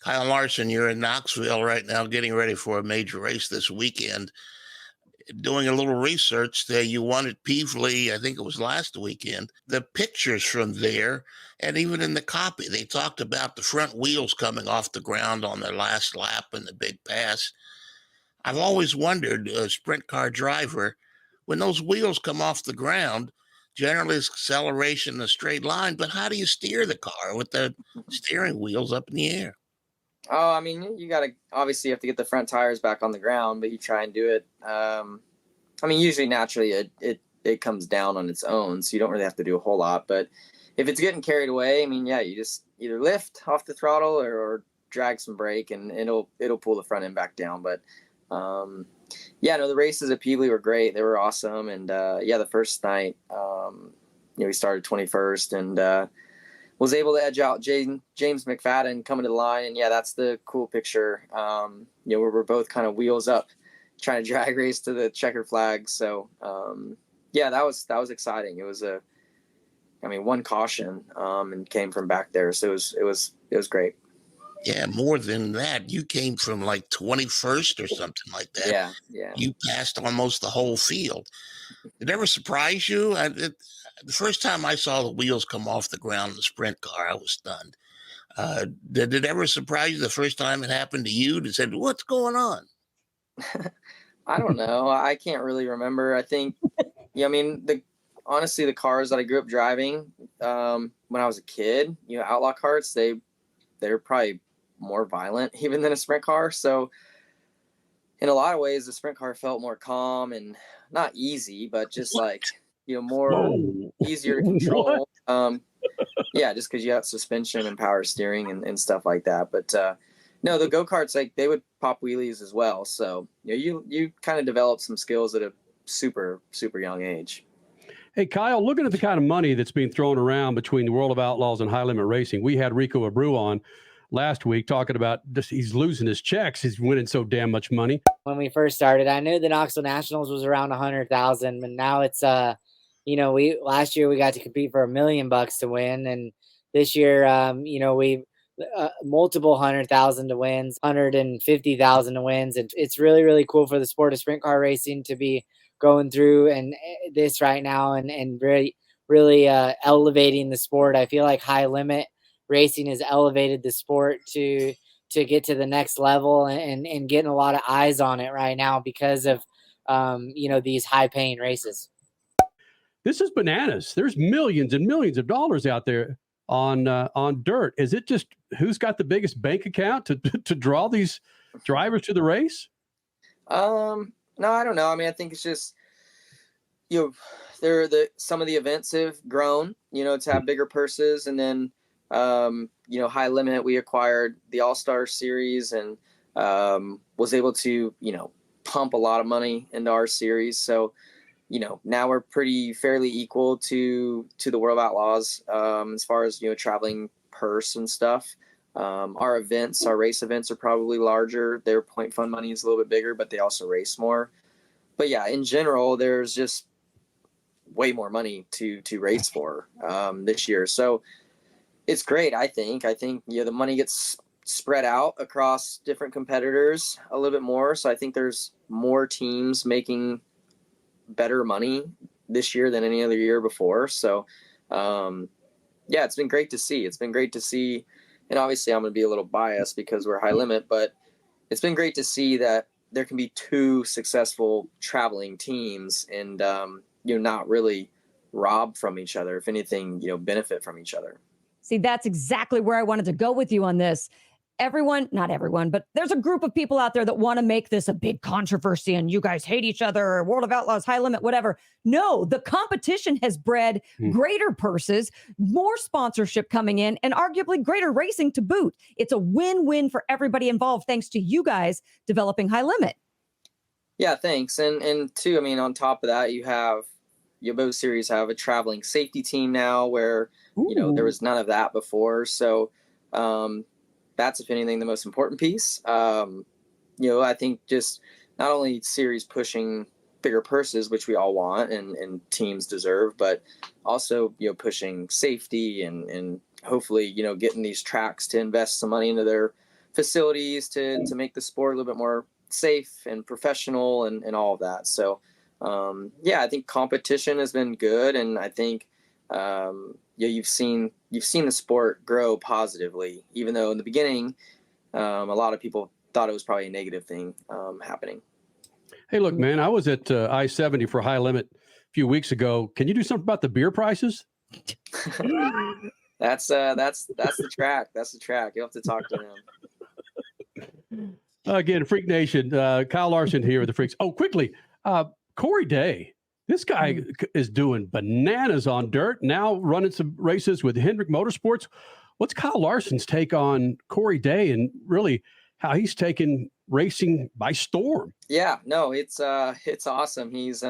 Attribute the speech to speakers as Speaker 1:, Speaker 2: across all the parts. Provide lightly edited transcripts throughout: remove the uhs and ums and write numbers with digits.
Speaker 1: Kyle Larson, you're in Knoxville right now getting ready for a major race this weekend. Doing a little research there, you won at Peevely, I think it was last weekend. The pictures from there, and even in the copy, they talked about the front wheels coming off the ground on their last lap in the big pass. I've always wondered, a sprint car driver, when those wheels come off the ground, generally it's acceleration in a straight line, but how do you steer the car with the steering wheels up in the air?
Speaker 2: Oh, I mean, you obviously have to get the front tires back on the ground, but you try and do it. I mean, usually naturally it comes down on its own, so you don't really have to do a whole lot. But if it's getting carried away, I mean, yeah, you just either lift off the throttle or drag some brake, and it'll pull the front end back down. But yeah, no, the races at Peevely were great. They were awesome, and yeah, the first night, we started 21st, and was able to edge out James McFadden coming to the line. And yeah, that's the cool picture. We're both kind of wheels up trying to drag race to the checker flag. So yeah, that was exciting. It was one caution and came from back there. So it was great.
Speaker 1: Yeah, more than that. You came from like 21st or something like that.
Speaker 2: Yeah.
Speaker 1: You passed almost the whole field. Did it ever surprise you? The first time I saw the wheels come off the ground in the sprint car, I was stunned. Did it ever surprise you the first time it happened to you? To say, what's going on?
Speaker 2: I don't know. I can't really remember. I think, honestly, the cars that I grew up driving when I was a kid, outlaw karts, they're probably more violent even than a sprint car. So in a lot of ways, the sprint car felt more calm and not easy, but just like, more easier to control. Yeah, just because you have suspension and power steering and stuff like that. But no, the go-karts, like, they would pop wheelies as well. So you kind of develop some skills at a super, super young age.
Speaker 3: Hey, Kyle, looking at the kind of money that's being thrown around between the World of Outlaws and High Limit Racing, we had Rico Abreu on last week talking about he's losing his checks. He's winning so damn much money.
Speaker 4: When we first started, I knew the Knoxville Nationals was around 100,000, but now it's last year we got to compete for $1 million to win, and this year we multiple 100,000 to wins, 150,000 to wins, and it's really, really cool for the sport of sprint car racing to be going through and this right now and really elevating the sport. I feel like High Limit Racing has elevated the sport to get to the next level and getting a lot of eyes on it right now because of these high paying races.
Speaker 3: This is bananas. There's millions and millions of dollars out there on dirt. Is it just who's got the biggest bank account to draw these drivers to the race?
Speaker 2: No, I don't know. I mean, I think it's just, some of the events have grown, to have bigger purses. And then, High Limit, we acquired the All-Star Series and was able to, pump a lot of money into our series. So, now we're fairly equal to the World of Outlaws as far as, traveling purse and stuff. Our race events are probably larger. Their point fund money is a little bit bigger, but they also race more. But yeah, in general, there's just way more money to race for this year. So it's great. I think, the money gets spread out across different competitors a little bit more. So I think there's more teams making better money this year than any other year before. So yeah, it's been great to see. And obviously I'm going to be a little biased because we're High Limit, but it's been great to see that there can be two successful traveling teams and, not really rob from each other. If anything, benefit from each other.
Speaker 5: See, that's exactly where I wanted to go with you on this. Not everyone, but there's a group of people out there that want to make this a big controversy and you guys hate each other, World of Outlaws, High Limit, whatever. No, the competition has bred greater purses, more sponsorship coming in, and arguably greater racing to boot. It's a win-win for everybody involved, thanks to you guys developing High Limit.
Speaker 2: Yeah, thanks. And two, I mean, on top of that, both series have a traveling safety team now where, there was none of that before. So, that's, if anything, the most important piece. I think just not only series pushing bigger purses, which we all want and teams deserve, but also, pushing safety and hopefully, getting these tracks to invest some money into their facilities to make the sport a little bit more safe and professional and all of that. So I think competition has been good, and I think you've seen the sport grow positively, even though in the beginning a lot of people thought it was probably a negative thing happening.
Speaker 3: Hey, look, man, I was at I-70 for High Limit a few weeks ago. Can you do something about the beer prices?
Speaker 2: That's the track. That's the track. You'll have to talk to him.
Speaker 3: Again, Freak Nation, Kyle Larson here with the Freaks. Oh, quickly, Corey Day. This guy is doing bananas on dirt, now running some races with Hendrick Motorsports. What's Kyle Larson's take on Corey Day and really how he's taken racing by storm?
Speaker 2: Yeah, no, it's awesome. He's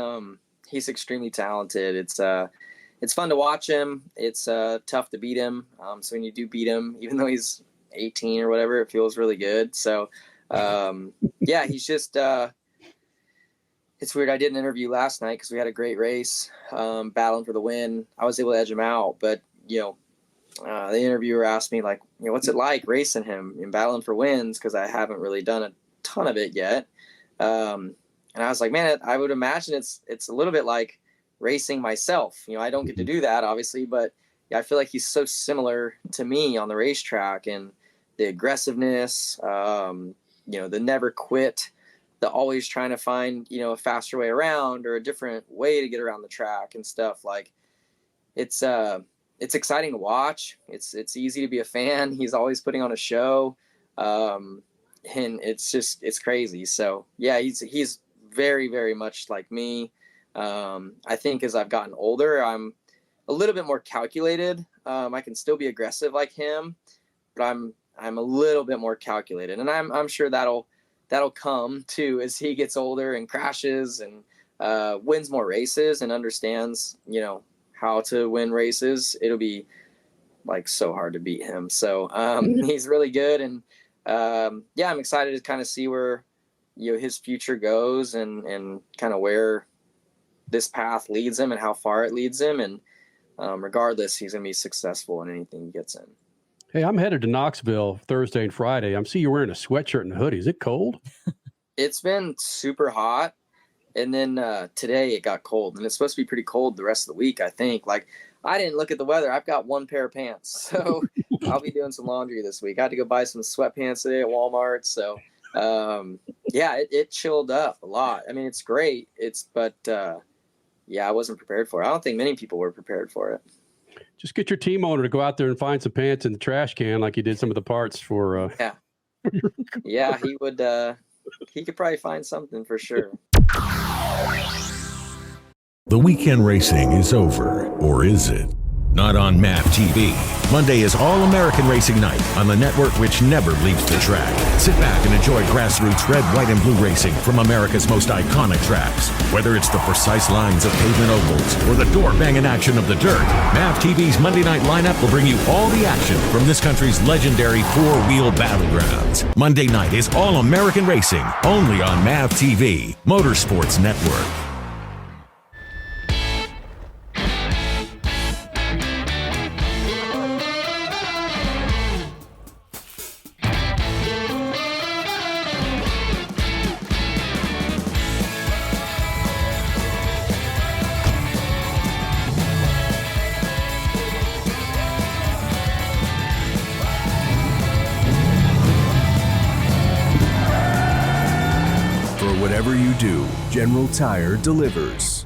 Speaker 2: extremely talented. It's fun to watch him. It's tough to beat him. So when you do beat him, even though he's 18 or whatever, it feels really good. So he's just it's weird. I did an interview last night because we had a great race, battling for the win. I was able to edge him out, but the interviewer asked me, like, what's it like racing him and battling for wins? Because I haven't really done a ton of it yet. And I was like, man, I would imagine it's a little bit like racing myself. I don't get to do that, obviously, but I feel like he's so similar to me on the racetrack, and the aggressiveness, the never quit, the always trying to find, a faster way around or a different way to get around the track and stuff. Like, it's exciting to watch. It's easy to be a fan. He's always putting on a show. And it's crazy. So yeah, he's very, very much like me. I think as I've gotten older, I'm a little bit more calculated. I can still be aggressive like him, but I'm a little bit more calculated, and I'm sure that'll come too as he gets older and crashes and wins more races and understands, how to win races. It'll be like so hard to beat him. So he's really good, and I'm excited to kind of see where his future goes and kind of where this path leads him and how far it leads him. And regardless, he's gonna be successful in anything he gets in.
Speaker 3: Hey, I'm headed to Knoxville Thursday and Friday. I see you wearing a sweatshirt and a hoodie. Is it cold?
Speaker 2: It's been super hot. And then today it got cold, and it's supposed to be pretty cold the rest of the week, I think. Like, I didn't look at the weather. I've got one pair of pants, so I'll be doing some laundry this week. I had to go buy some sweatpants today at Walmart. So it chilled up a lot. I mean, it's great. But I wasn't prepared for it. I don't think many people were prepared for it.
Speaker 3: Just get your team owner to go out there and find some pants in the trash can like you did some of the parts for.
Speaker 2: Yeah, he would. He could probably find something for sure.
Speaker 6: The weekend racing is over, or is it? Not on MAV TV. Monday is All-American Racing Night on the network which never leaves the track. Sit back and enjoy grassroots red, white, and blue racing from America's most iconic tracks. Whether it's the precise lines of pavement ovals or the door-banging action of the dirt, MAV TV's Monday night lineup will bring you all the action from this country's legendary four-wheel battlegrounds. Monday night is All-American Racing, only on MAV TV, Motorsports Network.
Speaker 7: Whatever you do, General Tire delivers.